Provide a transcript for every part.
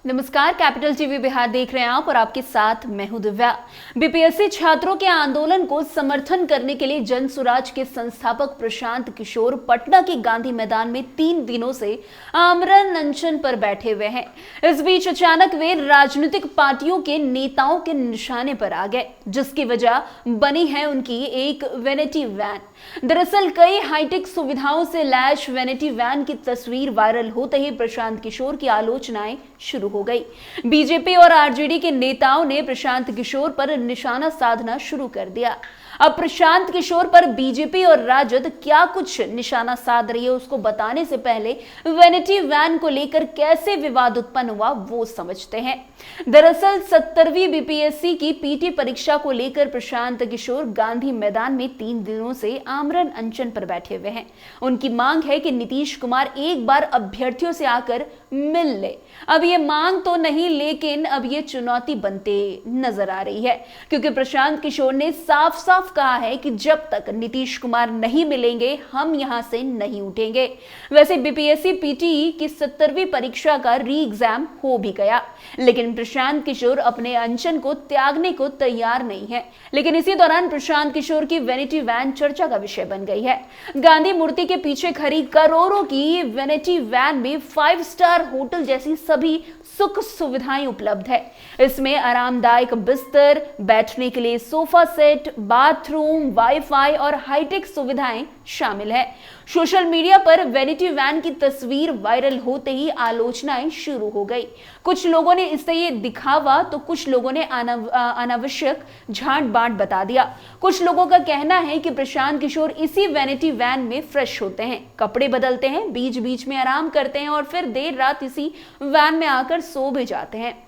नमस्कार, capital TV Bihar देख रहे हैं आप और आपके साथ मैं हूं दिव्या। बीपीएससी छात्रों के आंदोलन को समर्थन करने के लिए जन सुराज के संस्थापक प्रशांत किशोर पटना के गांधी मैदान में 3 दिनों से आमरण अनशन पर बैठे हुए हैं। इस बीच अचानक वे राजनीतिक पार्टियों के नेताओं के निशाने पर आ गए, जिसकी वजह बनी है उनकी एक वैनिटी वैन। दरअसल कई हाईटेक सुविधाओं से लैश वैनिटी वैन की तस्वीर वायरल होते ही प्रशांत किशोर की आलोचनाएं शुरू हो गई। बीजेपी और आरजेडी के नेताओं ने प्रशांत किशोर पर निशाना साधना शुरू कर दिया। अब प्रशांत किशोर पर बीजेपी और राजद क्या कुछ निशाना साध रही है, उसको बताने से पहले वैनिटी वैन को लेकर कैसे विवाद उत्पन्न हुआ वो समझते हैं। दरअसल 70वीं बीपीएससी की पीटी परीक्षा को लेकर प्रशांत किशोर गांधी मैदान में 3 दिनों से आमरण अनशन पर बैठे हुए हैं। उनकी मांग है कि नीतीश कुमार एक बार अभ्यर्थियों से आकर मिल ले। अब ये मांग तो नहीं, लेकिन अब ये चुनौती बनते नजर आ रही है, क्योंकि प्रशांत किशोर ने साफ साफ कहा है कि जब तक नीतीश कुमार नहीं मिलेंगे हम यहां से नहीं उठेंगे। वैसे बीपीएससी पीटी की 70वीं परीक्षा का री एग्जाम हो भी गया, लेकिन प्रशांत किशोर अपने अनशन को त्यागने को तैयार नहीं है। लेकिन इसी दौरान प्रशांत किशोर की वैनिटी वैन चर्चा का विषय बन गई है। गांधी मूर्ति के पीछे खड़ी करोड़ों की वैनिटी वैन में 5 स्टार होटल जैसी सभी सुख सुविधाएं उपलब्ध है। इसमें आरामदायक बिस्तर, बैठने के लिए सोफा सेट, बाथरूम, वाईफाई और हाईटेक सुविधाएं शामिल है। सोशल मीडिया पर वैनिटी वैन की तस्वीर वायरल होते ही आलोचनाएं शुरू हो गई। कुछ लोगों ने इसे ये दिखावा तो कुछ लोगों ने अनावश्यक झांट बांट बता दिया। कुछ लोगों का कहना है कि प्रशांत किशोर इसी वैनिटी वैन में फ्रेश होते हैं, कपड़े बदलते हैं, बीच बीच में आराम करते हैं और फिर देर रात इसी वैन में आकर सो भी जाते हैं।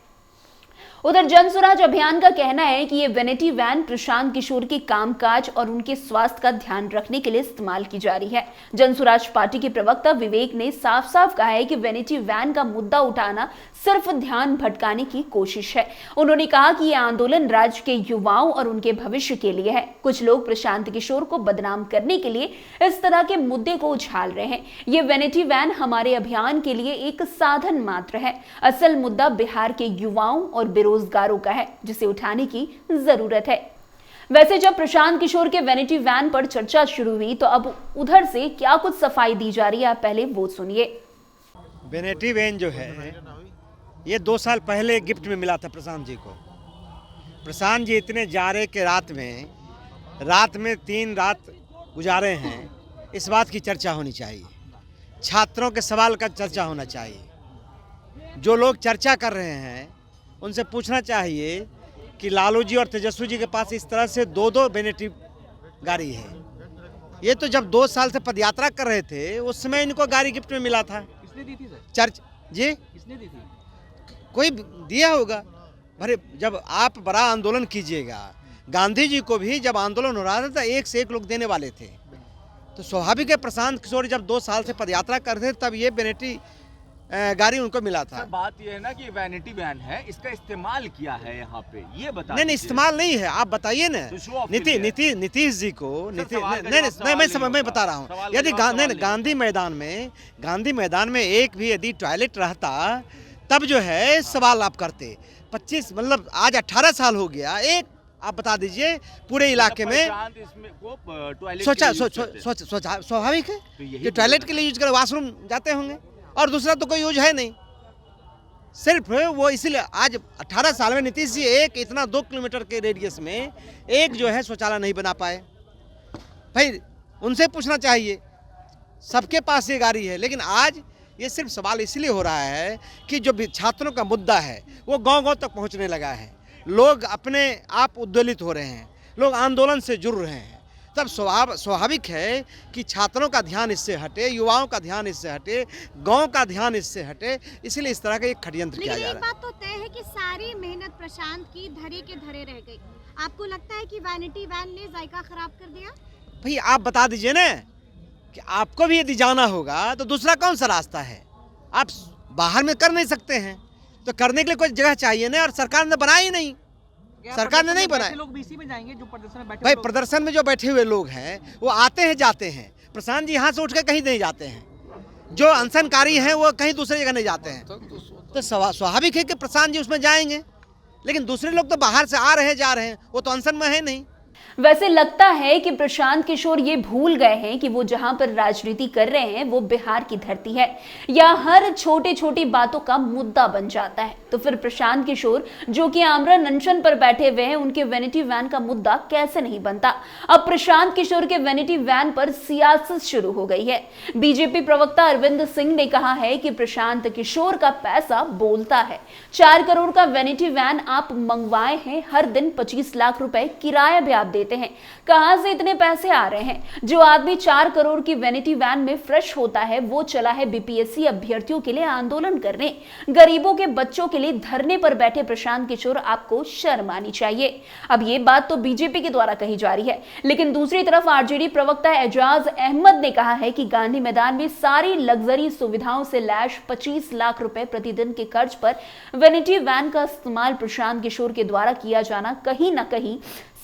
उधर जन स्वराज अभियान का कहना है कि ये वैनिटी वैन प्रशांत किशोर के कामकाज और उनके स्वास्थ्य का ध्यान रखने के लिए इस्तेमाल की जा रही है। जन स्वराज पार्टी के प्रवक्ता विवेक ने साफ साफ कहा है कि वैनिटी वैन का मुद्दा उठाना सिर्फ ध्यान भटकाने की कोशिश है। उन्होंने कहा कि यह आंदोलन राज्य के युवाओं और उनके भविष्य के लिए है। कुछ लोग प्रशांत किशोर को बदनाम करने के लिए इस तरह के मुद्दे को उछाल रहे हैं। ये वैनिटी वैन हमारे अभियान के लिए एक साधन मात्र है। असल मुद्दा बिहार के युवाओं और बेरोजगारों का है, जिसे उठाने की जरूरत है। वैसे जब प्रशांत किशोर के वैनिटी वैन पर चर्चा शुरू हुई तो अब उधर से क्या कुछ सफाई दी जा रही है, पहले वो सुनिए। वैनिटी वैन जो है ये 2 साल पहले गिफ्ट में मिला था प्रशांत जी को। प्रशांत जी इतने जाड़े के रात में 3 रात गुजारे हैं, इस बात की चर्चा होनी चाहिए। छात्रों के सवाल का चर्चा होना चाहिए। जो लोग चर्चा कर रहे हैं उनसे पूछना चाहिए कि लालू जी और तेजस्वी जी के पास इस तरह से 2-2 वैनिटी गाड़ी है। ये तो जब 2 साल से पदयात्रा कर रहे थे उस समय इनको गाड़ी गिफ्ट में मिला था। किसने दी थी सर? चर्च जी किसने दी थी? कोई दिया होगा। भरे जब आप बड़ा आंदोलन कीजिएगा, गांधी जी को भी जब आंदोलन हो रहा था तो 1 से 1 लोग देने वाले थे, तो स्वाभाविक है प्रशांत किशोर जब 2 साल से पदयात्रा कर रहे थे तब ये वैनिटी गाड़ी उनको मिला था। सर बात ये है ना कि वैनिटी वैन है, इसका इस्तेमाल किया है यहाँ पे, ये बता नहीं इस्तेमाल नहीं है, आप बताइए ना। नीतीश जी को मैं बता रहा हूँ, यदि गांधी मैदान में एक भी यदि टॉयलेट रहता तब जो है सवाल आप करते। 25 मतलब आज 18 साल हो गया, एक आप बता दीजिए पूरे इलाके में स्वाभाविक है कि टॉयलेट के लिए यूज कर, वॉशरूम जाते होंगे और दूसरा तो कोई यूज है नहीं। सिर्फ वो इसीलिए आज 18 साल में नीतीश जी एक इतना 2 किलोमीटर के रेडियस में एक जो है शौचालय नहीं बना पाए। भाई उनसे पूछना चाहिए, सबके पास ये गाड़ी है। लेकिन आज ये सिर्फ सवाल इसलिए हो रहा है कि जो छात्रों का मुद्दा है वो गांव-गांव तक पहुंचने लगा है। लोग अपने आप उद्वेलित हो रहे हैं, लोग आंदोलन से जुड़ रहे हैं। तब स्वाभाविक है कि छात्रों का ध्यान इससे हटे, युवाओं का ध्यान इससे हटे, गांव का ध्यान इससे हटे, इसलिए इस तरह का एक षड्यंत्र किया जा रहा है। लेकिन एक बात तो तय है कि सारी मेहनत प्रशांत की धरे के धरे रह गई। आपको लगता है कि वैनिटी वैन ने जायका खराब कर दिया? भाई आप बता दीजिए ना कि आपको भी यदि जाना होगा तो दूसरा कौन सा रास्ता है? आप बाहर में कर नहीं सकते हैं तो करने के लिए कोई जगह चाहिए ना, और सरकार ने बनाई नहीं। सरकार ने नहीं बनाया। लोग बीसी में जाएंगे जो प्रदर्शन में बैठे। भाई प्रदर्शन में जो बैठे हुए लोग हैं वो आते हैं जाते हैं। प्रशांत जी यहाँ से उठ के कहीं नहीं जाते हैं। जो अनशनकारी हैं वो कहीं दूसरी जगह नहीं जाते हैं। तो स्वाभाविक है कि प्रशांत जी उसमें जाएंगे, लेकिन दूसरे लोग तो बाहर से आ रहे हैं, जा रहे हैं, वो तो अनशन में है नहीं। वैसे लगता है कि प्रशांत किशोर ये भूल गए हैं कि वो जहां पर राजनीति कर रहे हैं वो बिहार की धरती है, या हर छोटी छोटी बातों का मुद्दा बन जाता है। तो फिर प्रशांत किशोर जो कि आमरण अनशन पर बैठे हुए हैं, उनके वैनिटी वैन का मुद्दा कैसे नहीं बनता। अब प्रशांत किशोर के वैनिटी वैन पर सियासत शुरू हो गई है। बीजेपी प्रवक्ता अरविंद सिंह ने कहा है कि प्रशांत किशोर का पैसा बोलता है। 4 करोड़ का वैनिटी वैन आप मंगवाए हैं, हर दिन 25 लाख रुपए किराया भी आप देते हैं, कहां से इतने पैसे आ रहे हैं? जो आदमी 4 करोड़ की वैनिटी वैन में फ्रेश होता है वो चला है बीपीएससी अभ्यर्थियों के लिए आंदोलन करने। गरीबों के बच्चों के लिए धरने पर बैठे प्रशांत किशोर, आपको शर्म आनी चाहिए। अब ये बात तो बीजेपी के द्वारा कही जा रही है, लेकिन दूसरी तरफ आरजेडी प्रवक्ता एजाज अहमद ने कहा है कि गांधी मैदान में सारी लग्जरी सुविधाओं से लैश 25 लाख रुपए प्रतिदिन के खर्च पर वैनिटी वैन का इस्तेमाल प्रशांत किशोर के द्वारा किया जाना कहीं ना कहीं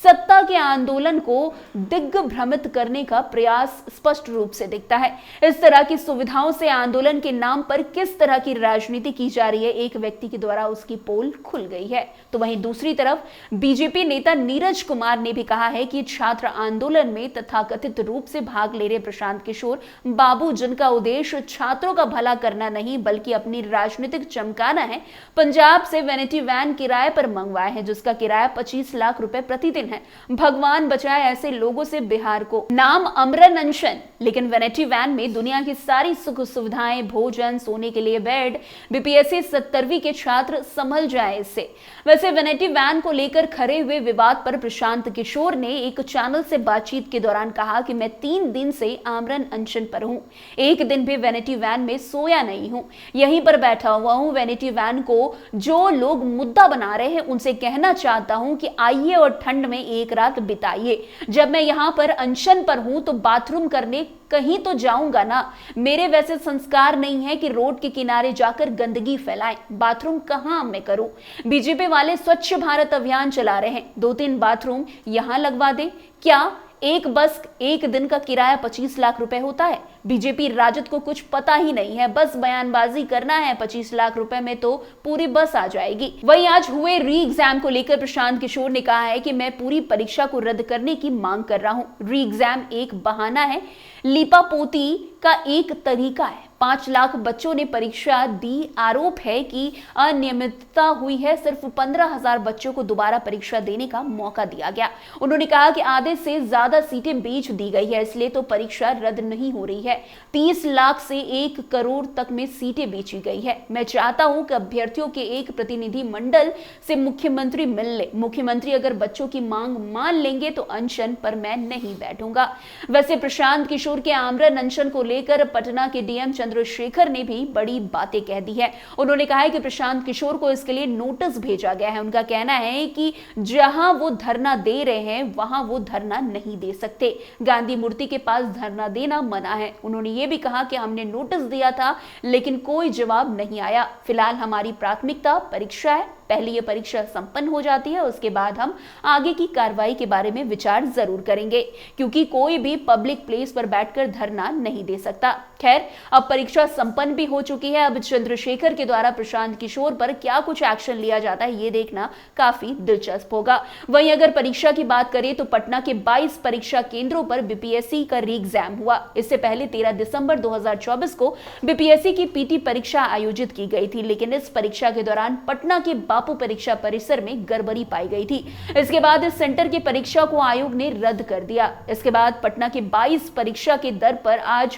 सत्ता के आंदोलन को दिग्भ्रमित करने का प्रयास स्पष्ट रूप से दिखता है। इस तरह की सुविधाओं से आंदोलन के नाम पर किस तरह की राजनीति की जा रही है, एक व्यक्ति के द्वारा उसकी पोल खुल गई है। तो वहीं दूसरी तरफ बीजेपी नेता नीरज कुमार ने भी कहा है कि छात्र आंदोलन में तथाकथित रूप से भाग ले रहे प्रशांत किशोर बाबू, जिनका उद्देश्य छात्रों का भला करना नहीं बल्कि अपनी राजनीतिक चमकाना है, पंजाब से वैनिटी वैन किराए पर मंगवाए हैं, जिसका किराया 25 लाख रुपए प्रतिदिन है। भगवान बचाए ऐसे लोगों से बिहार को। नाम आमरण अनशन, लेकिन वैनिटी वैन में दुनिया की सारी सुख सुविधाएं, भोजन, सोने के लिए बेड। बीपीएससी 70वीं के छात्र संभल जाए इससे। वैसे वैनिटी वैन को लेकर खड़े हुए विवाद पर प्रशांत किशोर ने एक चैनल से बातचीत के दौरान कहा कि मैं 3 दिन से आमरण अनशन पर हूं, एक दिन भी वैनिटी वैन में सोया नहीं हूं, यहीं पर बैठा हुआ हूं। वैनिटी वैन को जो लोग मुद्दा बना रहे हैं उनसे कहना चाहता हूं कि आइए और ठंड में एक रात बिताइए। जब मैं यहां पर अनशन पर हूं तो बाथरूम करने कहीं तो जाऊंगा ना। मेरे वैसे संस्कार नहीं है कि रोड के किनारे जाकर गंदगी फैलाएं। बाथरूम कहां मैं करूं? बीजेपी वाले स्वच्छ भारत अभियान चला रहे हैं, 2-3 बाथरूम यहां लगवा दें। क्या एक बस एक दिन का किराया 25 लाख रुपए होता है? बीजेपी राजद को कुछ पता ही नहीं है, बस बयानबाजी करना है। 25 लाख रुपए में तो पूरी बस आ जाएगी। वहीं आज हुए री एग्जाम को लेकर प्रशांत किशोर ने कहा है कि मैं पूरी परीक्षा को रद्द करने की मांग कर रहा हूं। री एग्जाम एक बहाना है, लीपापोती का एक तरीका है। 5 लाख बच्चों ने परीक्षा दी। आरोप है कि अनियमितता हुई है। सिर्फ 15,000 बच्चों को दोबारा परीक्षा देने का मौका दिया गया। उन्होंने कहा कि आधे से ज्यादा सीटें बेच दी गई है, इसलिए तो परीक्षा रद्द नहीं हो रही है। 30 लाख से 1 करोड़ तक में सीटें बेची गई है। मैं चाहता हूं कि अभ्यर्थियों के एक प्रतिनिधि मंडल से मुख्यमंत्री मिल ले। मुख्यमंत्री अगर बच्चों की मांग मान लेंगे तो अनशन पर मैं नहीं बैठूंगा। वैसे प्रशांत किशोर के आमरण अनशन को लेकर पटना के डीएम चंद्रशेखर ने भी बड़ी बातें कह दी है। उन्होंने कहा है कि प्रशांत किशोर को इसके लिए नोटिस भेजा गया है। उनका कहना है कि जहां वो धरना दे रहे हैं वहां वो धरना नहीं दे सकते। गांधी मूर्ति के पास धरना देना मना है। उन्होंने ये भी कहा कि हमने नोटिस दिया था लेकिन कोई जवाब नहीं आया। फिलहाल हमारी प्राथमिकता परीक्षा है। पहले ये परीक्षा संपन्न हो जाती है, उसके बाद हम आगे की कार्रवाई के बारे में विचार जरूर करेंगे, क्योंकि कोई भी पब्लिक प्लेस पर बैठकर धरना नहीं दे सकता। खैर, अब परीक्षा संपन्न भी हो चुकी है। अब चंद्रशेखर के द्वारा प्रशांत किशोर पर क्या कुछ एक्शन लिया जाता है ये देखना काफी दिलचस्प होगा। वहीं अगर परीक्षा की बात करें तो पटना के 22 परीक्षा केंद्रों पर बीपीएससी का री एग्जाम हुआ। इससे पहले 13 दिसंबर 2024 को बीपीएससी की पीटी परीक्षा आयोजित की गई थी, लेकिन इस परीक्षा के दौरान पटना के बापू परीक्षा परिसर में गड़बड़ी पाई गई थी। इसके बाद इस सेंटर की परीक्षा को आयोग ने रद्द कर दिया। इसके बाद पटना के 22 परीक्षा के दर पर आज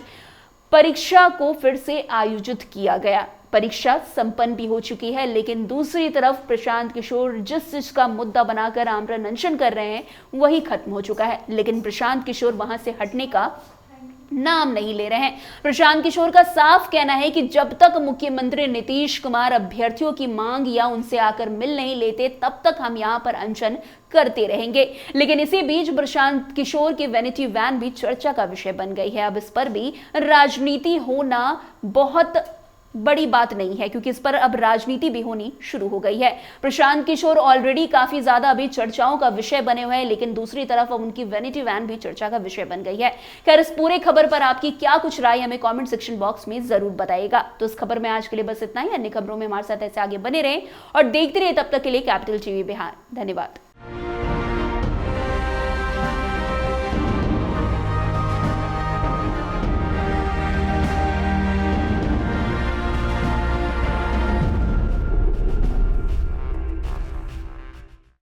परीक्षा को फिर से आयोजित किया गया। परीक्षा संपन्न भी हो चुकी है, लेकिन दूसरी तरफ प्रशांत किशोर जिस चीज का मुद्दा बनाकर आमरण अनशन कर रहे हैं वही खत्म हो चुका है, लेकिन प्रशांत किशोर वहां से हटने का नाम नहीं ले रहे हैं। प्रशांत किशोर का साफ कहना है कि जब तक मुख्यमंत्री नीतीश कुमार अभ्यर्थियों की मांग या उनसे आकर मिल नहीं लेते तब तक हम यहां पर अनशन करते रहेंगे। लेकिन इसी बीच प्रशांत किशोर की वैनिटी वैन भी चर्चा का विषय बन गई है। अब इस पर भी राजनीति होना बहुत बड़ी बात नहीं है, क्योंकि इस पर अब राजनीति भी होनी शुरू हो गई है। प्रशांत किशोर ऑलरेडी काफी ज्यादा अभी चर्चाओं का विषय बने हुए हैं, लेकिन दूसरी तरफ अब उनकी वैनिटी वैन भी चर्चा का विषय बन गई है। खैर, इस पूरे खबर पर आपकी क्या कुछ राय हमें कमेंट सेक्शन बॉक्स में जरूर बताइएगा। तो इस खबर में आज के लिए बस इतना ही। अन्य खबरों में हमारे साथ ऐसे आगे बने रहें और देखते रहिए। तब तक के लिए कैपिटल टीवी बिहार। धन्यवाद।